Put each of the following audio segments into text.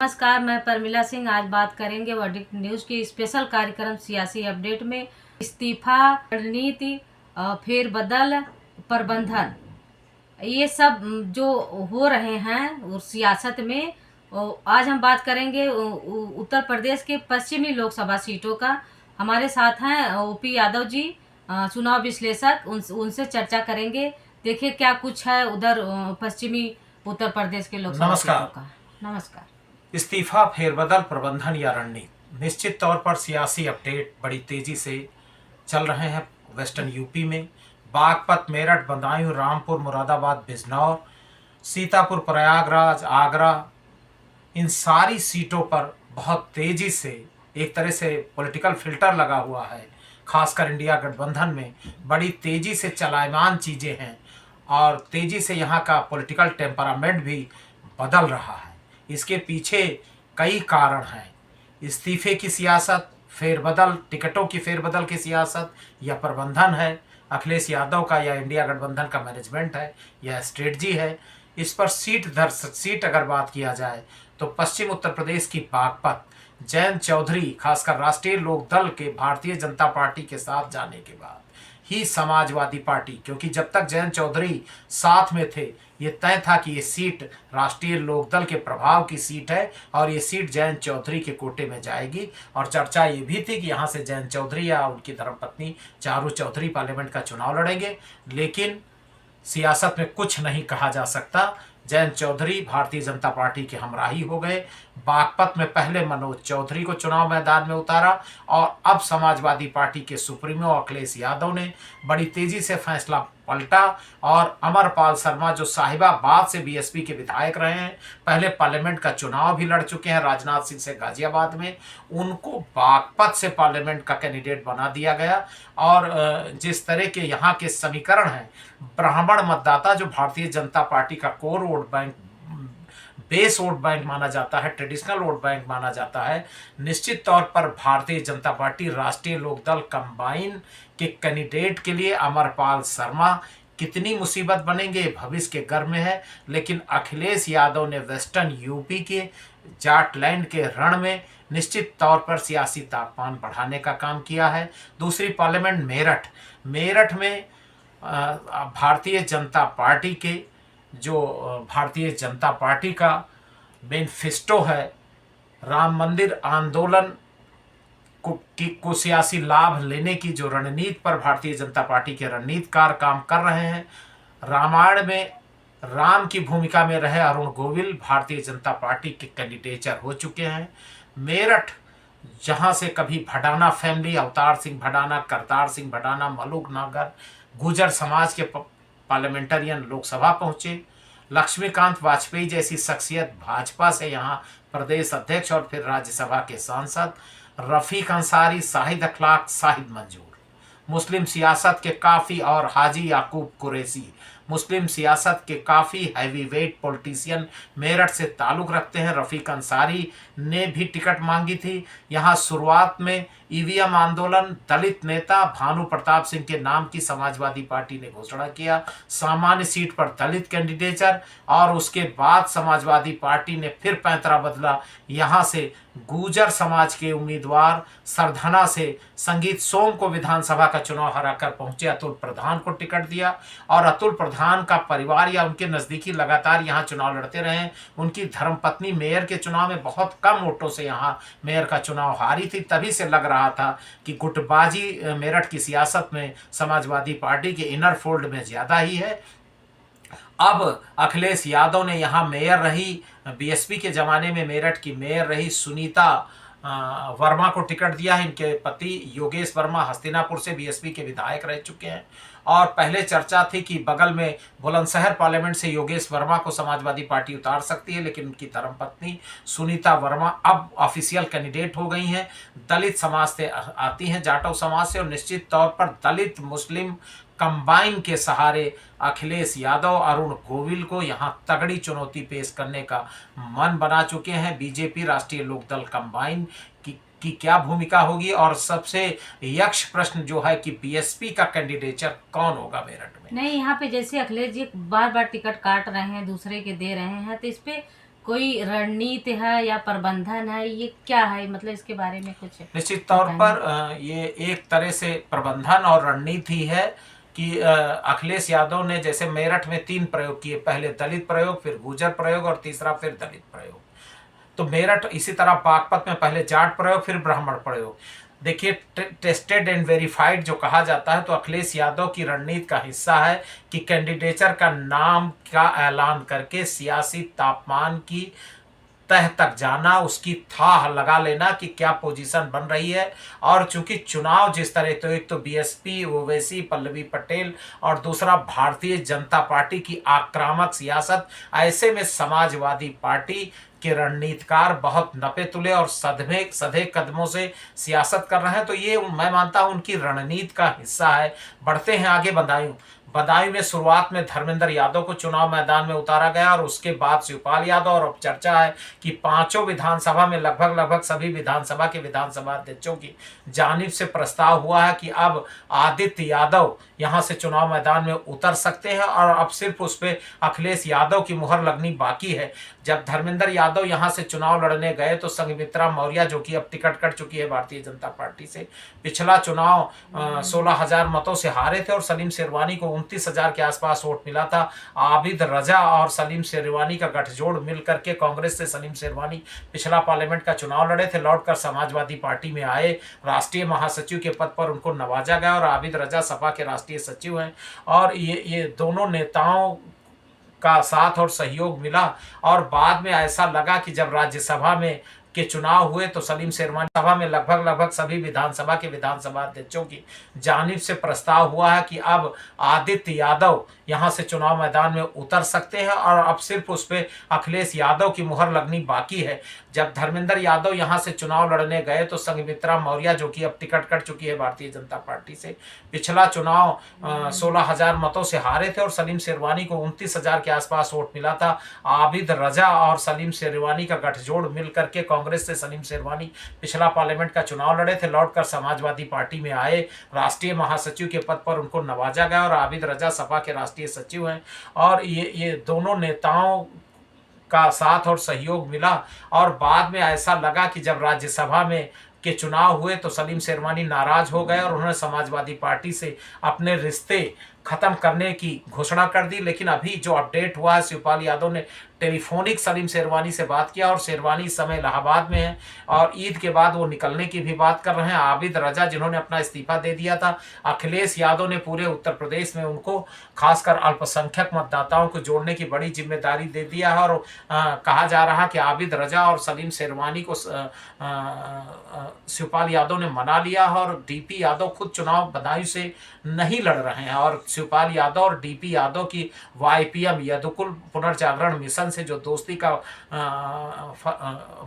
नमस्कार, मैं परमिला सिंह। आज बात करेंगे वर्डिक्ट न्यूज की स्पेशल कार्यक्रम सियासी अपडेट में इस्तीफा, रणनीति, फेरबदल, प्रबंधन, ये सब जो हो रहे हैं और सियासत में। आज हम बात करेंगे उत्तर प्रदेश के पश्चिमी लोकसभा सीटों का। हमारे साथ हैं ओपी यादव जी, चुनाव विश्लेषक। उनसे चर्चा करेंगे। देखिए क्या कुछ है उधर पश्चिमी उत्तर प्रदेश के लोकसभा सीटों का। नमस्कार। इस्तीफा, फेरबदल, प्रबंधन या रणनीति, निश्चित तौर पर सियासी अपडेट बड़ी तेजी से चल रहे हैं। वेस्टर्न यूपी में बागपत, मेरठ, बदायूं, रामपुर, मुरादाबाद, बिजनौर, सीतापुर, प्रयागराज, आगरा, इन सारी सीटों पर बहुत तेजी से एक तरह से पॉलिटिकल फिल्टर लगा हुआ है। खासकर इंडिया गठबंधन में बड़ी तेजी से चलायमान चीज़ें हैं और तेजी से यहाँ का पॉलिटिकल टेम्परामेंट भी बदल रहा है। इसके पीछे कई कारण हैं। इस्तीफे की सियासत, फेरबदल, टिकटों की फेरबदल की सियासत, या प्रबंधन है अखिलेश यादव का, या इंडिया गठबंधन का मैनेजमेंट है, या स्ट्रेटजी है। इस पर सीट दर सीट अगर बात किया जाए तो पश्चिम उत्तर प्रदेश की बागपत, जयंत चौधरी खासकर राष्ट्रीय लोक दल के भारतीय जनता पार्टी के साथ जाने के बाद ही समाजवादी पार्टी, क्योंकि जब तक जयंत चौधरी साथ में थे ये तय था कि ये सीट राष्ट्रीय लोकदल के प्रभाव की सीट है और ये सीट जयंत चौधरी के कोटे में जाएगी। और चर्चा ये भी थी कि यहाँ से जयंत चौधरी या उनकी धर्मपत्नी चारू चौधरी पार्लियामेंट का चुनाव लड़ेंगे। लेकिन सियासत में कुछ नहीं कहा जा सकता। जयंत चौधरी भारतीय जनता पार्टी के हमराही हो गए। बागपत में पहले मनोज चौधरी को चुनाव मैदान में उतारा और अब समाजवादी पार्टी के सुप्रीमो अखिलेश यादव ने बड़ी तेजी से फैसला पलटा और अमरपाल शर्मा, जो साहिबाबाद से बीएसपी के विधायक रहे हैं, पहले पार्लियामेंट का चुनाव भी लड़ चुके हैं राजनाथ सिंह से गाजियाबाद में, उनको बागपत से पार्लियामेंट का कैंडिडेट बना दिया गया। और जिस तरह के यहाँ के समीकरण हैं, ब्राह्मण मतदाता जो भारतीय जनता पार्टी का core vote bank, base vote bank माना जाता है, ट्रेडिशनल वोट बैंक माना जाता है, निश्चित तौर पर भारतीय जनता पार्टी राष्ट्रीय लोकदल कंबाइन के कैंडिडेट के लिए अमरपाल शर्मा कितनी मुसीबत बनेंगे भविष्य के गर्भ में है। लेकिन अखिलेश यादव ने वेस्टर्न यूपी के जाटलैंड के रण में निश्चित तौर पर सियासी तापमान बढ़ाने का काम किया है। दूसरी पार्लियामेंट मेरठ में भारतीय जनता पार्टी के जो भारतीय जनता पार्टी का मैनिफेस्टो है, राम मंदिर आंदोलन को सियासी लाभ लेने की जो रणनीति पर भारतीय जनता पार्टी के रणनीतिकार काम कर रहे हैं। रामायण में राम की भूमिका में रहे अरुण गोविल भारतीय जनता पार्टी के कैंडिडेचर हो चुके हैं। मेरठ, जहां से कभी भडाना फैमिली, अवतार सिंह भडाना, करतार सिंह भडाना, मलूक नागर, गुर्जर समाज के पार्लियामेंटेरियन लोकसभा पहुंचे। लक्ष्मीकांत वाजपेयी जैसी शख्सियत भाजपा से यहाँ प्रदेश अध्यक्ष और फिर राज्यसभा के सांसद। रफीक अंसारी, शाहिद अखलाक, शाहिद मंजूर। मुस्लिम सियासत के काफ़ी और हाजी याकूब कुरैशी, मुस्लिम सियासत के काफ़ी हैवी वेट पॉलिटिशियन मेरठ से ताल्लुक़ रखते हैं। रफ़ीक अंसारी ने भी टिकट मांगी थी। यहाँ शुरुआत में ईवीएम आंदोलन, दलित नेता भानु प्रताप सिंह के नाम की समाजवादी पार्टी ने घोषणा किया, सामान्य सीट पर दलित कैंडिडेचर, और उसके बाद समाजवादी पार्टी ने फिर पैंतरा बदला। यहाँ से गुर्जर समाज के उम्मीदवार सरधना से संगीत सोम को विधानसभा का चुनाव हराकर पहुंचे, अतुल प्रधान को टिकट दिया। और अतुल प्रधान का परिवार या उनके नज़दीकी लगातार यहाँ चुनाव लड़ते रहे। उनकी धर्मपत्नी मेयर के चुनाव में बहुत कम वोटों से यहाँ मेयर का चुनाव हारी थी। तभी से लग रहा था कि गुटबाजी मेरठ की सियासत में समाजवादी पार्टी के इनर फोल्ड में ज़्यादा ही है। अब अखिलेश यादव ने यहाँ मेयर रही, बीएसपी के ज़माने में मेरठ की मेयर रही सुनीता वर्मा को टिकट दिया है। इनके पति योगेश वर्मा हस्तिनापुर से बीएसपी के विधायक रह चुके हैं। और पहले चर्चा थी कि बगल में बुलंदशहर पार्लियामेंट से योगेश वर्मा को समाजवादी पार्टी उतार सकती है, लेकिन उनकी धर्मपत्नी सुनीता वर्मा अब ऑफिशियल कैंडिडेट हो गई हैं। दलित समाज से आती हैं, जाटव समाज से, और निश्चित तौर पर दलित मुस्लिम कंबाइन के सहारे अखिलेश यादव अरुण गोविल को यहाँ तगड़ी चुनौती पेश करने का मन बना चुके हैं। बीजेपी राष्ट्रीय लोकदल कंबाइन की क्या भूमिका होगी, और सबसे यक्ष प्रश्न जो है कि बीएसपी का कैंडिडेचर कौन होगा मेरठ में। नहीं, यहाँ पे जैसे अखिलेश जी बार बार टिकट काट रहे हैं, दूसरे के दे रहे हैं, तो इस पे कोई रणनीति है या प्रबंधन है, ये क्या है, मतलब इसके बारे में कुछ निश्चित तौर बताएं। पर ये एक तरह से प्रबंधन और रणनीति है कि अखिलेश यादव ने जैसे मेरठ में 3 प्रयोग किए, पहले दलित प्रयोग, फिर गुर्जर प्रयोग और तीसरा फिर दलित प्रयोग। तो मेरठ, इसी तरह बागपत में पहले जाट प्रयोग फिर ब्राह्मण प्रयोग। देखिए, टेस्टेड एंड वेरीफाइड जो कहा जाता है, तो अखिलेश यादव की रणनीति का हिस्सा है कि कैंडिडेचर का नाम का ऐलान करके सियासी तापमान की तह तक जाना, उसकी थाह लगा लेना कि क्या पोजीशन बन रही है। और चूंकि चुनाव जिस तरह, तो एक तो बीएसपी, ओवैसी, पल्लवी पटेल और दूसरा भारतीय जनता पार्टी की आक्रामक सियासत, ऐसे में समाजवादी पार्टी के रणनीतिकार बहुत नपे तुले और सधे कदमों से सियासत कर रहे हैं। तो ये मैं मानता हूं उनकी रणनीति का हिस्सा है। बढ़ते हैं आगे बदायूं में शुरुआत में धर्मेंद्र यादव को चुनाव मैदान में उतारा गया और उसके बाद शिवपाल यादव, और अब चर्चा है कि 5 विधानसभा में लगभग सभी विधानसभा के विधानसभा अध्यक्षों की जानिब से प्रस्ताव हुआ है कि अब आदित्य यादव यहां से चुनाव मैदान में उतर सकते हैं और अब सिर्फ उस पर अखिलेश यादव की मुहर लगनी बाकी है। जब धर्मेंद्र यादव यहां से चुनाव लड़ने गए तो संघमित्रा मौर्य, जो कि अब टिकट कट चुकी है भारतीय जनता पार्टी से, पिछला चुनाव 16,000 मतों से हारे थे और सलीम शेरवानी को 29,000 के आसपास वोट मिला था। आबिद रजा और सलीम शेरवानी का गठजोड़ मिल करके कांग्रेस से सलीम शेरवानी पिछला पार्लियामेंट का चुनाव लड़े थे, लौटकर समाजवादी पार्टी में आए। राष्ट्रीय महासचिव के पद पर उनको नवाजा गया और आबिद रजा सपा के राष्ट्रीय सचिव हैं। और ये दोनों नेताओं का साथ और सहयोग मिला और बाद में ऐसा लगा कि जब राज्यसभा में के चुनाव हुए तो सलीम शेरवानी सभा में लगभग सभी विधानसभा के विधानसभा अध्यक्षों की जानिब से प्रस्ताव हुआ है कि अब आदित्य यादव यहां से चुनाव मैदान में उतर सकते हैं और अब सिर्फ उस पर अखिलेश यादव की मुहर लगनी बाकी है। जब धर्मेंद्र यादव यहां से चुनाव लड़ने गए तो संघमित्रा मौर्य, जो कि अब टिकट कट चुकी है भारतीय जनता पार्टी से, पिछला चुनाव 16,000 मतों से हारे थे और सलीम शेरवानी को 29,000 के आसपास वोट मिला था। आबिद रजा और सलीम शेरवानी का गठजोड़ मिल करके कांग्रेस से सलीम शेरवानी पिछला पार्लियामेंट का चुनाव लड़े थे, लौटकर समाजवादी पार्टी में आए। राष्ट्रीय महासचिव के पद पर उनको नवाजा गया और आबिद रजा सपा के राष्ट्रीय सचिव हैं। और ये दोनों नेताओं का साथ और सहयोग मिला और बाद में ऐसा लगा कि जब राज्यसभा में के चुनाव हुए तो सलीम शेरवानी नाराज हो गए और उन्होंने समाजवादी पार्टी से अपने रिश्ते खत्म करने की घोषणा कर दी। लेकिन अभी जो अपडेट हुआ है, शिवपाल यादव ने टेलीफोनिक सलीम शेरवानी से बात किया और शेरवानी इस समय इलाहाबाद में है और ईद के बाद वो निकलने की भी बात कर रहे हैं। आबिद रजा, जिन्होंने अपना इस्तीफा दे दिया था, अखिलेश यादव ने पूरे उत्तर प्रदेश में उनको खासकर अल्पसंख्यक मतदाताओं को जोड़ने की बड़ी जिम्मेदारी दे दिया है। और कहा जा रहा है कि आबिद रजा और सलीम शेरवानी को शिवपाल यादव ने मना लिया है और डीपी यादव खुद चुनाव बदायूं से नहीं लड़ रहे हैं। और शिवपाल यादव और डीपी यादव की वाईपीएम यदुकुल पुनर्जागरण मिशन से जो दोस्ती का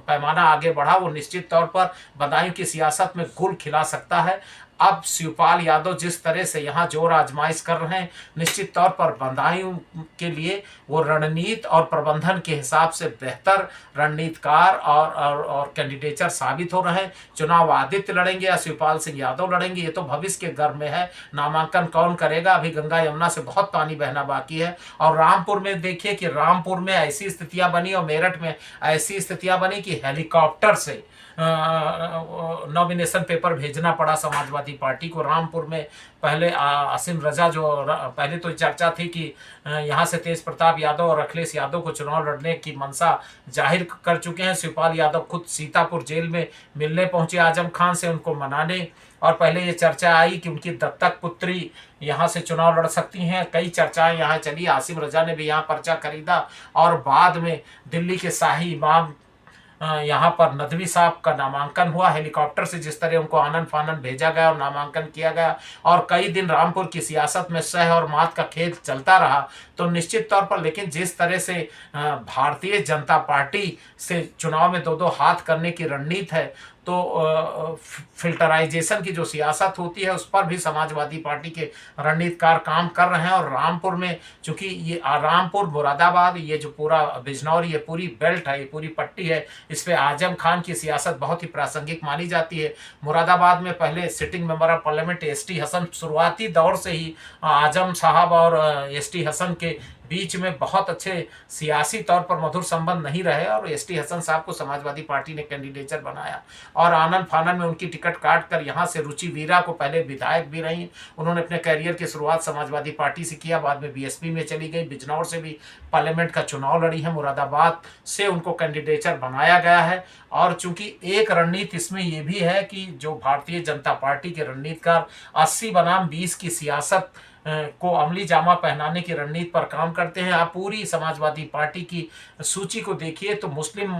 पैमाना आगे बढ़ा, वो निश्चित तौर पर बदायूं की सियासत में गुल खिला सकता है। अब शिवपाल यादव जिस तरह से यहाँ जोर आजमाइश कर रहे हैं, निश्चित तौर पर बदायूं के लिए वो रणनीति और प्रबंधन के हिसाब से बेहतर रणनीतिकार और कैंडिडेटर साबित हो रहे हैं। चुनाव आदित्य लड़ेंगे या शिवपाल सिंह यादव लड़ेंगे, ये तो भविष्य के गर्भ में है। नामांकन कौन करेगा, अभी गंगा यमुना से बहुत पानी बहना बाकी है। और रामपुर में देखिए कि रामपुर में ऐसी स्थितियां बनी और मेरठ में ऐसी स्थितियां बनी कि हेलीकॉप्टर से नॉमिनेशन पेपर भेजना पड़ा समाजवादी पार्टी को। रामपुर में पहले आसिम रजा, जो पहले तो चर्चा थी कि यहाँ से तेज प्रताप यादव और अखिलेश यादव को चुनाव लड़ने की मंशा जाहिर कर चुके हैं। शिवपाल यादव खुद सीतापुर जेल में मिलने पहुंचे आजम खान से, उनको मनाने। और पहले ये चर्चा आई कि उनकी दत्तक पुत्री यहाँ से चुनाव लड़ सकती हैं, कई चर्चाएं यहाँ चली। आसिम रजा ने भी यहाँ पर्चा खरीदा और बाद में दिल्ली के शाही इमाम यहाँ पर नदवी साहब का नामांकन हुआ। हेलीकॉप्टर से जिस तरह उनको आनन फानन भेजा गया और नामांकन किया गया और कई दिन रामपुर की सियासत में सह और मात का खेल चलता रहा। तो निश्चित तौर पर, लेकिन जिस तरह से भारतीय जनता पार्टी से चुनाव में 2-2 हाथ करने की रणनीति है, तो फिल्टराइजेशन की जो सियासत होती है उस पर भी समाजवादी पार्टी के रणनीतिकार काम कर रहे हैं। और रामपुर में, चूंकि ये रामपुर मुरादाबाद, ये जो पूरा बिजनौर, ये पूरी बेल्ट है, ये पूरी पट्टी है, इस पे आजम खान की सियासत बहुत ही प्रासंगिक मानी जाती है। मुरादाबाद में पहले sitting member of parliament ST Hasan शुरुआती दौर से ही आजम साहब और एसटी हसन के बीच में बहुत अच्छे सियासी तौर पर मधुर संबंध नहीं रहे और एसटी हसन साहब को समाजवादी पार्टी ने कैंडिडेचर बनाया और आनन फानन में उनकी टिकट काट कर यहाँ से रुचि वीरा को, पहले विधायक भी रही, उन्होंने अपने कैरियर की शुरुआत समाजवादी पार्टी से किया, बाद में बीएसपी में चली गई, बिजनौर से भी पार्लियामेंट का चुनाव लड़ी है, मुरादाबाद से उनको कैंडिडेचर बनाया गया है। और चूंकि एक रणनीति इसमें यह भी है कि जो भारतीय जनता पार्टी के रणनीतिकार 80 बनाम 20 की सियासत को अमली जामा पहनाने की रणनीति पर काम करते हैं। आप पूरी समाजवादी पार्टी की सूची को देखिए तो मुस्लिम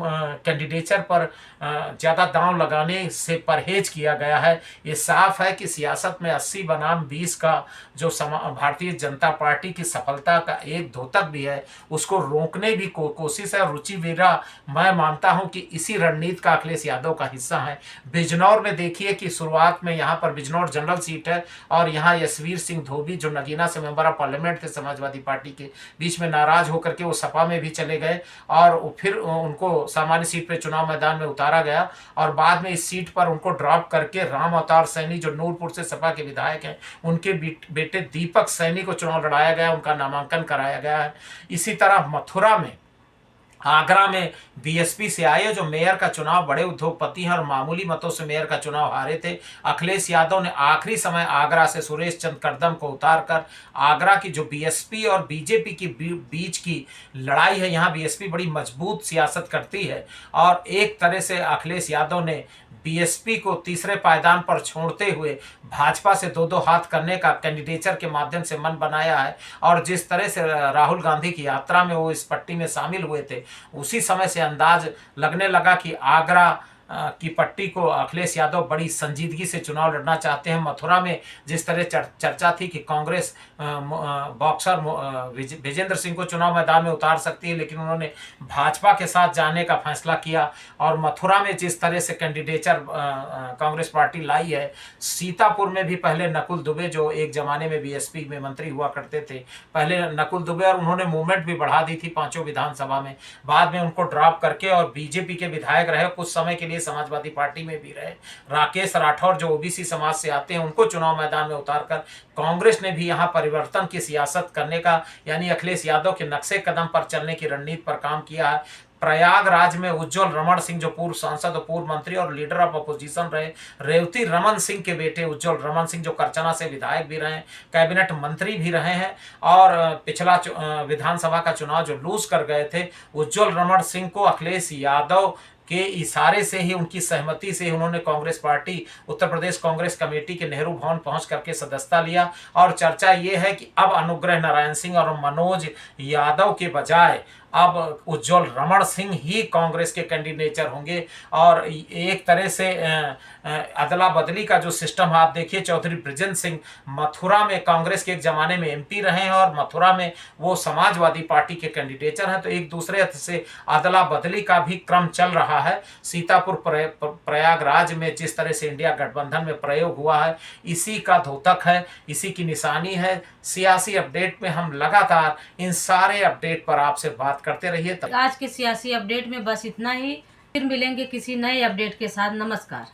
कैंडिडेचर पर ज़्यादा दांव लगाने से परहेज किया गया है। ये साफ है कि सियासत में 80 बनाम 20 का जो भारतीय जनता पार्टी की सफलता का एक द्योतक भी है, उसको रोकने भी कोशिश है। रुचि वीरा मैं मानता हूं कि इसी रणनीति का अखिलेश यादव का हिस्सा है। बिजनौर में देखिए कि शुरुआत में यहाँ पर बिजनौर जनरल सीट है और यहाँ यशवीर सिंह धोबी जो नगीना से मेंबर ऑफ पार्लियामेंट थे समाजवादी पार्टी के, बीच में नाराज होकर के वो सपा में भी चले गए और फिर उनको सामान्य सीट पे चुनाव मैदान में उतारा गया और बाद में इस सीट पर उनको ड्रॉप करके राम अवतार सैनी जो नूरपुर से सपा के विधायक हैं, उनके बेटे दीपक सैनी को चुनाव लड़ाया गया, उनका नामांकन कराया गया है। इसी तरह मथुरा में, आगरा में बीएसपी से आए जो मेयर का चुनाव बड़े उद्योगपति हैं और मामूली मतों से मेयर का चुनाव हारे थे। अखिलेश यादव ने आखिरी समय आगरा से सुरेश चंद्र करदम को उतारकर आगरा की जो बीएसपी और बीजेपी की बीच की लड़ाई है, यहाँ बीएसपी बड़ी मजबूत सियासत करती है और एक तरह से अखिलेश यादव ने बीएसपी को तीसरे पायदान पर छोड़ते हुए भाजपा से दो दो हाथ करने का कैंडिडेचर के माध्यम से मन बनाया है। और जिस तरह से राहुल गांधी की यात्रा में वो इस पट्टी में शामिल हुए थे, उसी समय से अंदाज लगने लगा कि आगरा की पट्टी को अखिलेश यादव बड़ी संजीदगी से चुनाव लड़ना चाहते हैं। मथुरा में जिस तरह चर्चा थी कि कांग्रेस बॉक्सर विजेंद्र सिंह को चुनाव मैदान में उतार सकती है, लेकिन उन्होंने भाजपा के साथ जाने का फैसला किया। और मथुरा में जिस तरह से कैंडिडेचर कांग्रेस पार्टी लाई है, सीतापुर में भी पहले नकुल दुबे जो एक जमाने में बीएसपी में मंत्री हुआ करते थे, पहले नकुल दुबे, और उन्होंने मूवमेंट भी बढ़ा दी थी 5 विधानसभा में, बाद में उनको ड्रॉप करके और बीजेपी के विधायक रहे, कुछ समय के लिए समाजवादी पार्टी में भी रहे। राकेश राठौर जो ओबीसी समाज से आते हैं, उनको चुनाव मैदान में उतारकर कांग्रेस ने भी यहां परिवर्तन की सियासत करने का, यानी अखिलेश यादव के नक्शे कदम पर चलने की रणनीति पर काम किया है। प्रयागराज में उज्जवल रमन सिंह जो पूर्व सांसद और पूर्व मंत्री और लीडर ऑफ अपोजिशन रहे, रेवती रमन सिंह के बेटे उज्जवल रमन सिंह जो करचना से विधायक भी रहे, कैबिनेट मंत्री भी रहे हैं और पिछला विधानसभा का चुनाव जो लूज कर गए थे, उज्जवल रमन सिंह को अखिलेश यादव के इशारे से ही, उनकी सहमति से ही उन्होंने कांग्रेस पार्टी, उत्तर प्रदेश कांग्रेस कमेटी के नेहरू भवन पहुंच करके सदस्यता लिया। और चर्चा ये है कि अब अनुग्रह नारायण सिंह और मनोज यादव के बजाय अब उज्जवल रमन सिंह ही कांग्रेस के कैंडिडेचर होंगे। और एक तरह से अदला बदली का जो सिस्टम है, आप देखिए चौधरी बृजेंद्र सिंह मथुरा में कांग्रेस के एक जमाने में एमपी रहे हैं और मथुरा में वो समाजवादी पार्टी के कैंडिडेचर हैं, तो एक दूसरे से अदला बदली का भी क्रम चल रहा है। सीतापुर प्रयागराज में जिस तरह से इंडिया गठबंधन में प्रयोग हुआ है, इसी का द्योतक है, इसी की निशानी है। सियासी अपडेट में हम लगातार इन सारे अपडेट पर आपसे बात करते रहिए। आज के सियासी अपडेट में बस इतना ही, फिर मिलेंगे किसी नए अपडेट के साथ। नमस्कार।